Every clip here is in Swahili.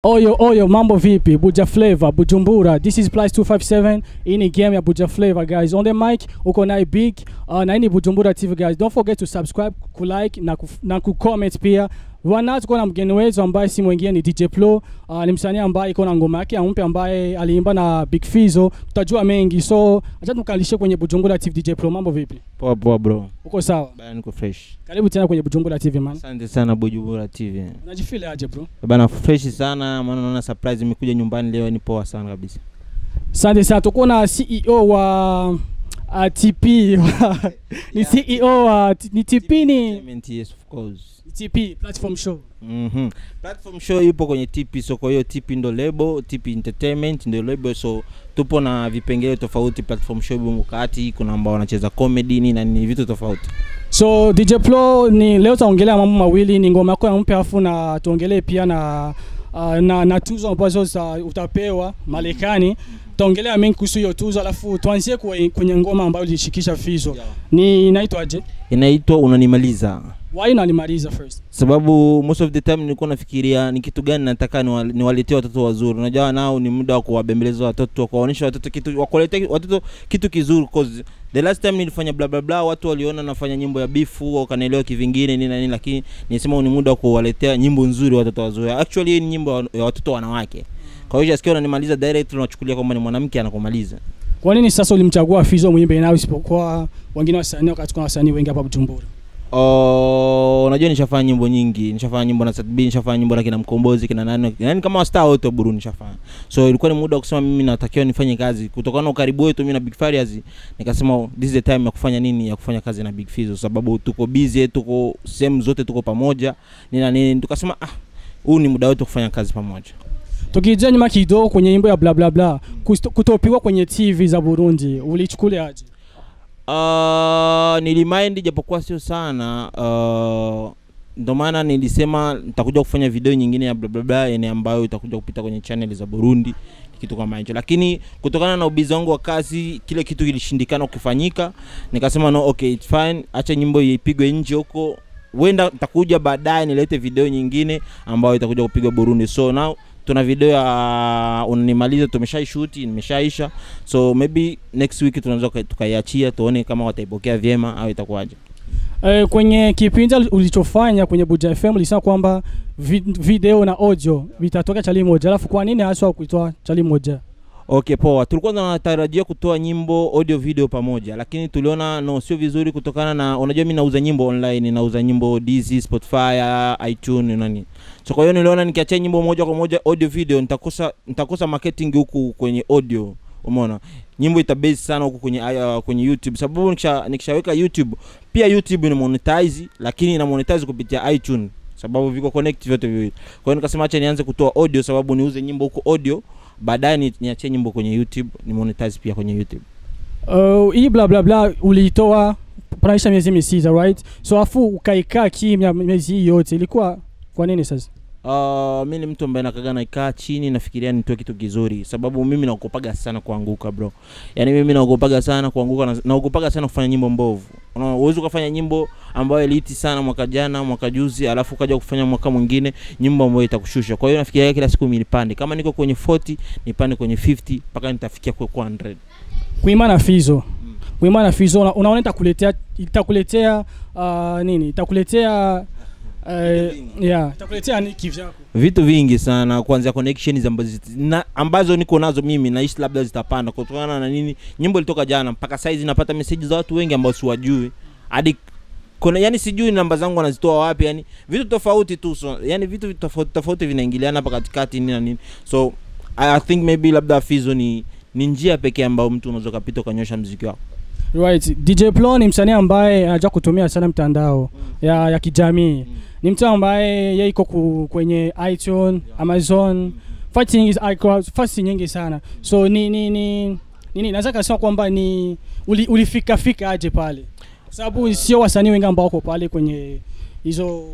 Oyo, mambo vipi? Buja Flavor, Bujumbura. This is Plus 257. Ini game ya Buja Flavor, guys. On the mic, uko na Big. Na ini Bujumbura TV, guys. Don't forget to subscribe, kulike, na comment pia. Wana tuko na mgeni wetu ambaye si mwingine ni DJ Pro. Ni msanii ambaye iko na ngoma yake mpya ambaye aliimba na Big Fizzo. Tutajua mengi. So, acha tukalishe kwenye Bujumbura TV. DJ Pro, mambo vipi? Poa bro. Uko sawa? Bana niko fresh. Karibu tena kwenye Bujumbura TV, man. Asante sana Bujumbura TV. Unajifeel aje, bro? Bana fresh sana, maana naona surprise imekuja nyumbani leo, ni poa sana kabisa. Asante sana. Tuko na CEO wa TP. Ni CEO wa ni TP ni yes, of course. TP platform show. Platform show ipo kwenye TP, so kwa hiyo TP ndo label, TP Entertainment ndo label, so tupo na vipengele tofauti. Platform show mkati kuna ambao wanacheza comedy ni vitu tofauti. So DJ Pro, ni leo taongelea mambo mawili, ni ngoma yako mpya afu na tuongelee pia na tuzo ambazo utapewa Marekani. Taongelea mengi kuhusu hiyo tuzo, alafu tuanzie kwenye ngoma ambayo ilishikisha Fizzo. Ni inaitwaje? Inaitwa Unanimaliza. Why Unanimaliza first? Sababu most of the time nilikuwa nafikiria ni kitu gani nataka niwaletee watoto wazuri. Unajua nao ni muda wa kuwabembeleza watoto, kuwaonyesha watoto kitu, wakuletea watoto kitu kizuri, cause the last time nilifanya bla bla bla watu waliona nafanya nyimbo ya bifu wakanielewa kivingine nini, lakini nilisema ni muda wa kuwaletea nyimbo nzuri watoto wazuri. Actually ni nyimbo ya watoto wanawake. Kwa hiyo jasikia Unanimaliza direct tunachukulia kwamba ni mwanamke anakumaliza. Kwa nini sasa ulimchagua Fizzo muimbe nao isipokuwa wengine wasanii, wakati kuna wasanii wengi hapa Bujumbura? Unajua nishafanya nyimbo nyingi, nishafanya nyimbo na Satbi, nishafanya nyimbo na kina Mkombozi, kina nani, yani kama star wote Burundi nishafanya. So ilikuwa ni muda wa kusema mimi natakiwa nifanye kazi kutokana na ukaribu wetu mimi na Big Fizzo. Nikasema this is the time ya kufanya nini, ya kufanya kazi na Big Fizzo, sababu tuko busy, tuko same zote tuko pamoja nini, tukasema huu ni muda wetu kufanya kazi pamoja. Tukija nyuma kidogo kwenye nyimbo ya bla bla bla, kutopiwa kwenye TV za Burundi, ulichukulia aje? Nilimind japokuwa sio sana. Ndio maana nilisema nitakuja kufanya video nyingine ya bla bla bla yani ambayo itakuja kupita kwenye channel za Burundi, kitu kama hicho. Lakini kutokana na ubizi wangu wa kazi, kile kitu kilishindikana kufanyika. Nikasema no, okay, it's fine, acha nyimbo ipigwe nje huko. Wenda nitakuja baadaye nilete video nyingine ambayo itakuja kupigwa Burundi. So now tuna video ya Unanimaliza tumeshaishoot, nimeshaisha. So maybe next week tunaweza tukaiachia tuone kama wataipokea vyema au itakuwaje. Kwenye kipindi ulichofanya kwenye Buja FM ulisema kwamba video na audio vitatoka chali moja. Alafu kwa nini haswa kuitoa chali moja? Okay, poa. Tulikuwa tunatarajia kutoa nyimbo audio video pamoja, lakini tuliona no, sio vizuri kutokana na unajua mimi nauza nyimbo online, nauza nyimbo DC, Spotify, iTunes nani. So kwa hiyo niliona nikiacha nyimbo moja kwa moja audio video nitakosa marketing huku kwenye audio. Umeona? Nyimbo itabase sana huku kwenye YouTube, sababu nikishaweka YouTube, pia YouTube ni monetize, lakini ina monetize kupitia iTunes sababu viko connect vyote viwili. Kwa hiyo nikasema acha nianze kutoa audio sababu niuze nyimbo huko audio, baadaye niache nyimbo kwenye YouTube, ni monetize pia kwenye YouTube. Hii bla bla bla ulitoa praisha miezi 6, right? So afu ukaikaa kimya miezi yote, ilikuwa kwa nini sasa? Mimi ni mtu ambaye nakaga naikaa chini nafikiria nitoe kitu kizuri, sababu mimi naogopaga sana kuanguka bro. Yani mimi naogopaga sana kuanguka, naogopaga sana kufanya nyimbo mbovu. Uwezo kufanya nyimbo ambayo iliti sana mwaka jana, mwaka juzi, alafu kaja kufanya mwaka mwingine nyimbo ambayo itakushusha. Kwa hiyo nafikiria kila siku mimi nipande. Kama niko kwenye 40, nipande kwenye 50 mpaka nitafikia kwa 100. Kuimba na Fizzo. Kuimba na Fizzo unaona itakuletea nini? Itakuletea itakuletea ni kivu yako. Vitu vingi sana, kuanzia connections ambazo niko nazo mimi na ishi labda zitapanda kutokana na nini. Nyimbo ilitoka jana mpaka saizi napata message za watu wengi ambao siwajui. Hadi yani sijui namba zangu wanazitoa wapi, yani vitu tofauti tu. So yani vitu tofauti vinaingiliana hapa katikati nini na nini. So I think maybe labda Fizzo ni njia pekee ambayo mtu unaweza kupita ukanyosha muziki wako. Right. DJ Pro ni msanii ambaye anajua kutumia sana mtandao ya kijamii. Ni mtu ambaye yeye iko kwenye iTunes, Amazon, fighting is fast nyingi sana. So nini naweza kusema kwamba ni ulifika aje pale? Sababu sio wasanii wengi ambao wako pale kwenye hizo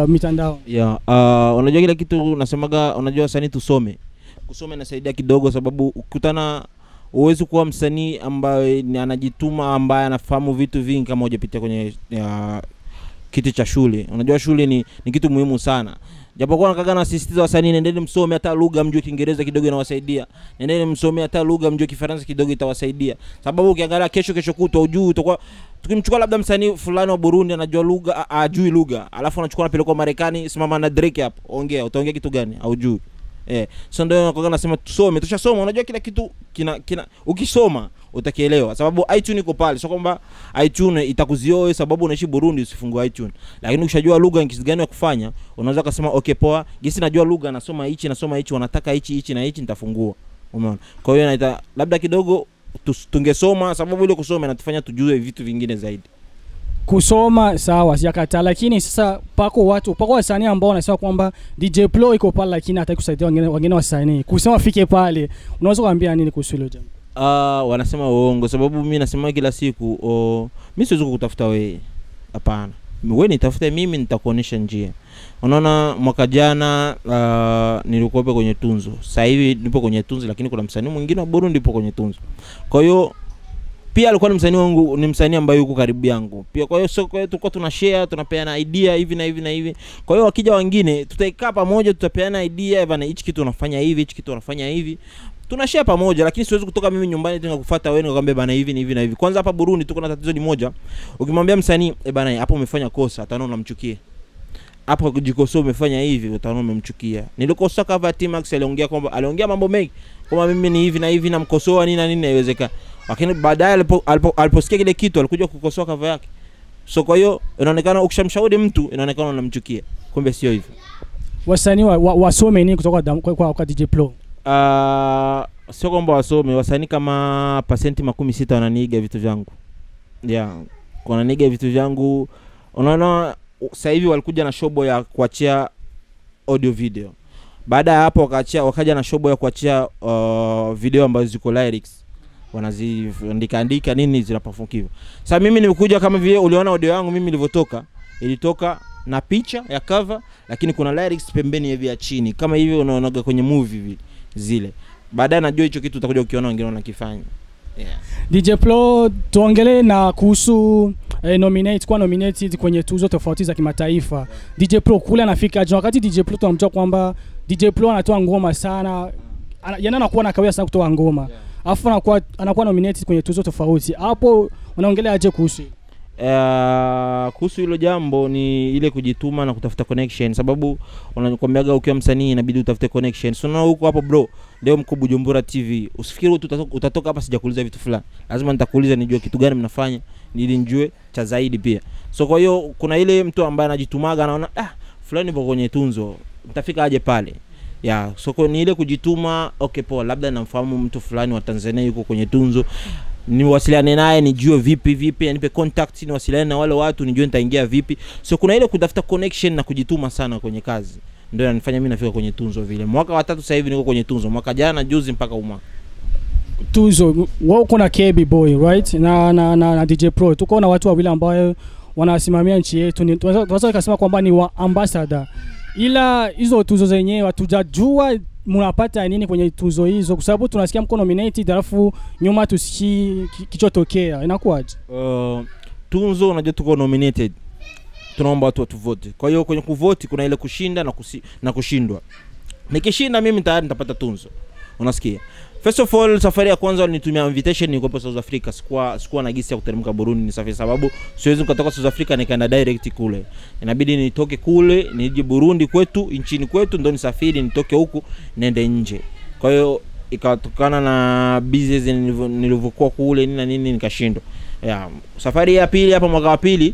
mitandao. Unajua kila kitu nasemaga, unajua wasanii tusome. Kusoma inasaidia kidogo sababu ukutana uwezo kuwa msanii ambaye anajituma, ambaye anafahamu vitu vingi kama hujapitia kwenye kitu cha shule. Unajua shule ni kitu muhimu sana. Japokuwa nakaga na sisitiza wasanii nendeni msome hata lugha mjue Kiingereza kidogo inawasaidia. Nendeni msome hata lugha mjue Kifaransa kidogo itawasaidia. Sababu ukiangalia kesho kutwa ujui utakuwa tukimchukua labda msanii fulani wa Burundi anajua lugha ajui lugha. Alafu anachukua napeleka Marekani simama na Drake hapo. Ongea utaongea kitu gani? Haujui. So ndio nakaga nasema tusome, tushasoma unajua kila kitu kina ukisoma utakielewa. Sababu iTunes iko pale. Sio kwamba iTunes itakuzioe sababu unaishi Burundi usifungue iTunes. Lakini ukishajua lugha kitu gani ya kufanya, unaweza kusema okay poa, gisi najua lugha nasoma hichi wanataka hichi na hichi nitafungua. Umeona? Kwa hiyo naita labda kidogo tungesoma sababu ile kusoma inatufanya tujue vitu vingine zaidi. Kusoma sawa sijakataa, lakini sasa pako wasanii ambao wanasema kwamba DJ Plo iko pale lakini hataki kusaidia wengine wasanii. Kusema fike pale, unaweza kuambia nini kuhusu hilo jambo? Wanasema uongo sababu mimi nasema kila siku mimi siwezi kukutafuta wewe. Hapana. Wewe nitafute mimi nitakuonesha njia. Unaona mwaka jana nilikuwa kwenye tunzo. Sasa hivi nipo kwenye tunzo lakini kuna msanii mwingine wa Burundi yupo kwenye tunzo. Kwa hiyo pia alikuwa ni msanii wangu, ni msanii ambaye yuko karibu yangu. Pia kwa hiyo soko tulikuwa tunashare, tunapeana idea hivi na hivi na hivi. Kwa hiyo wakija wengine tutaikaa pamoja tutapeana idea bana hichi kitu unafanya hivi, hichi kitu unafanya hivi. Tunashare pamoja lakini siwezi kutoka mimi nyumbani tena kufuata wewe nikwambia bana hivi ni hivi na hivi. Kwanza hapa Burundi tuko na tatizo ni moja. Ukimwambia msanii bana hapo umefanya kosa, ataona unamchukia. Hapo kujikosoa umefanya hivi, utaona umemchukia. Nilikosoa cover T-Max aliongea mambo mengi. Kama mimi ni hivi na hivi na mkosoa nini na nini haiwezekani. Lakini baadaye aliposikia kile kitu alikuja kukosoa cover yake. So kwa hiyo inaonekana ukishamshauri mtu inaonekana unamchukia. Kumbe sio hivyo. Wasanii wasome nini kutoka kwa DJ Plo? Sio kwamba wasome, wasanii kama pasenti 60 wananiiga vitu vyangu. Wananiiga vitu vyangu. Unaona sasa hivi walikuja na shobo ya kuachia audio video. Baada ya hapo wakaja na shobo ya kuachia video ambazo ziko lyrics. Wanaziandika nini zinaperform. Sasa mimi nimekuja kama vile uliona audio yangu mimi ilivyotoka, ilitoka na picha ya cover lakini kuna lyrics pembeni hivi ya chini kama hivi unaonaga kwenye movie zile. Baadaye najua hicho kitu utakuja ukiona wengine wanakifanya. DJ Plo tuongelee na kuhusu nominated kwenye tuzo tofauti za kimataifa. DJ Plo kule anafika aje? Wakati DJ Plo tunamjua kwamba DJ Plo anatoa ngoma sana, anakuwa na kawia sana kutoa ngoma. Alafu anakuwa nominated kwenye tuzo tofauti. Hapo unaongelea aje kuhusu? Kuhusu hilo jambo ni ile kujituma na kutafuta connection sababu unakwambiaga ukiwa msanii inabidi utafute connection. So na huko hapo bro, leo mko Bujumbura TV. Usifikiri utatoka hapa sijakuuliza vitu fulani. Lazima nitakuuliza nijue kitu gani mnafanya ili nijue cha zaidi pia. So kwa hiyo kuna ile mtu ambaye anajitumaga anaona fulani yupo kwenye tunzo. Mtafika aje pale? So kwa ni ile kujituma, okay poa labda namfahamu mtu fulani wa Tanzania yuko kwenye tunzo. Niwasiliane naye nijue vipi anipe contact niwasiliane na wale watu nijue nitaingia vipi. So kuna ile kutafuta connection na kujituma sana kwenye kazi. Ndio inanifanya mimi nafika kwenye tunzo vile. Mwaka wa 3 sasa hivi niko kwenye tunzo. Mwaka jana juzi mpaka umwa. Tuzo wao kuna KB Boy right na DJ Pro. Tuko na watu wawili ambao wanasimamia nchi yetu. Tunaweza kusema kwamba ni wa ambassador. Ila hizo tuzo zenyewe hatujajua mnapata nini kwenye tuzo hizo kwa sababu tunasikia mko nominated alafu nyuma tusikii kichotokea. Inakuwaje? Tunzo unajua tuko nominated. Tunaomba watu vote. Kwa hiyo kwenye kuvote kuna ile kushinda na kushindwa. Nikishinda mimi tayari nitapata tunzo. Unasikia? First of all safari ya kwanza walinitumia invitation niko South Africa. Sikuwa na gisi ya kuteremka Burundi ni safari sababu siwezi kutoka South Africa nikaenda direct kule. Inabidi nitoke kule nije Burundi kwetu nchini kwetu ndo nisafiri nitoke huku nende nje. Kwa hiyo ikatokana na business nilivyokuwa kule nini na nini nikashindwa. Safari ya pili hapa mwaka wa pili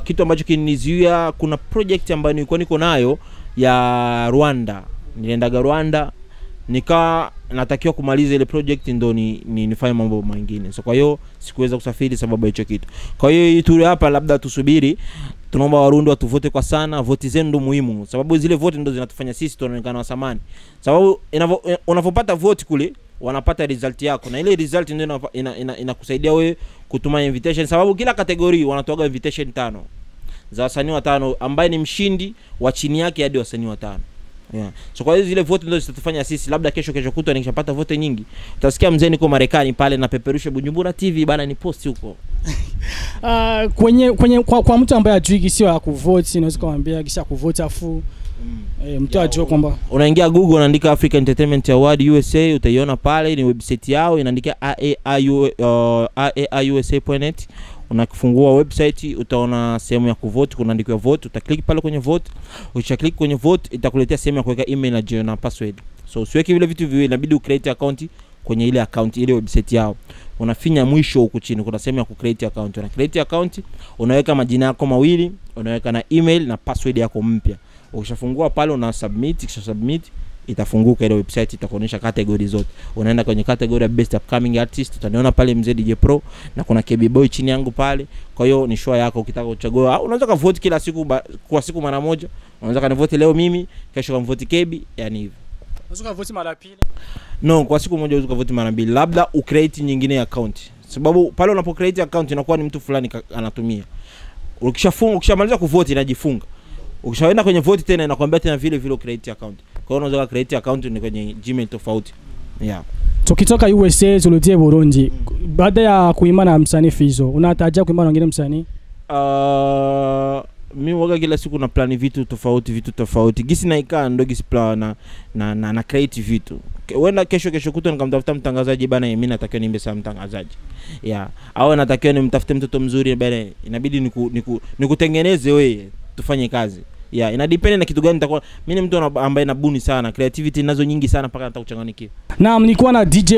kitu ambacho kinizuia kuna project ambayo nilikuwa niko nayo ya Rwanda. Niliendaga Rwanda natakiwa kumaliza ile project ndo nifanye mambo mengine. So kwa hiyo sikuweza kusafiri sababu hicho kitu. Kwa hiyo hii tour hapa labda tusubiri. Tunaomba Warundi watuvote kwa sana. Vote zenu ndo muhimu. Sababu zile vote ndo zinatufanya sisi tuonekane wa samani. Sababu unapopata vote kule wanapata result yako na ile result ndio inakusaidia wewe kutuma invitation sababu kila kategori wanatoa invitation 5 za wasanii 5 ambaye ni mshindi wa chini yake hadi wasanii 5. So kwa hiyo zile vote ndio zitatufanya sisi labda kesho kutwa nikishapata vote nyingi utasikia mzee niko Marekani pale na peperusha Bujumbura TV bana ni post huko. Kwa mtu ambaye ajui sio ya kuvote, inaweza kumwambia kisha kuvote afu mtu ajue kwamba unaingia Google unaandika Africa Entertainment Award USA, utaiona pale ni website yao inaandika aausa.net. Unakifungua website utaona sehemu ya kuvote, kunaandikwa vote, utaklik pale kwenye vote. Ukishaklik kwenye vote itakuletea sehemu ya kuweka email na password. So usiweke vile vitu viwili, inabidi ucreate account kwenye ile account ile website yao. Unafinya mwisho huko chini kuna sehemu ya kucreate account. Una create account, unaweka majina yako mawili, unaweka na email na password yako mpya. Ukishafungua pale una submit, kisha submit itafunguka ile website, itakuonyesha category zote. Unaenda kwenye category ya best upcoming artist, utaniona pale mzee DJ Pro na kuna KB Boy chini yangu pale. Kwa hiyo ni show yako, ukitaka kuchagua unaweza ka vote kila siku kwa siku mara moja. Unaweza ka vote leo mimi, kesho ka vote KB, yani hivyo. Unaweza ka vote mara pili? No, kwa siku moja unaweza ka vote mara mbili. Labda ucreate nyingine ya account. Sababu pale unapo create account inakuwa ni mtu fulani anatumia. Ukishamaliza kuvote inajifunga. Ukishaenda kwenye vote tena inakwambia tena vile vile create account. Kwa hiyo unaweza create account ni kwenye Gmail tofauti. Yeah. Tukitoka USA tuludie Burundi. Baada ya kuimba na msanii Fizzo, unatarajia kuimba na wengine msanii? Mimi waga kila siku na plan vitu tofauti. Gisi naikaa ndo gisi plan na create vitu. Wenda kesho kuto nikamtafuta mtangazaji bana, mimi natakiwa niimbe sana mtangazaji. Yeah. Au natakiwa nimtafute mtoto mzuri bana, inabidi nikutengeneze wewe tufanye kazi. Yeah, inadepende na kitu gani nitakuwa. Mimi ni mtu ambaye nabuni sana, creativity nazo nyingi sana mpaka nataka kuchanganyikiwa. Naam, nilikuwa na DJ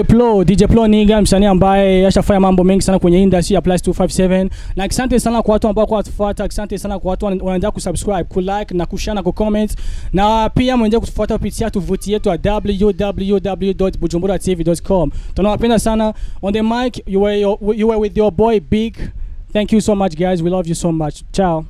Pro ni msanii ambaye ashafanya mambo mengi sana kwenye industry ya Plus 257. Na asante sana kwa watu ambao watufuata, asante sana kwa watu wanaendelea kusubscribe, kulike na kushare na kucomment. Na pia mwendelee kutufuata kupitia tovuti yetu ya www.bujumburatv.com. Tunawapenda sana. On the mic you were with your boy Big. Thank you so much guys. We love you so much. Ciao.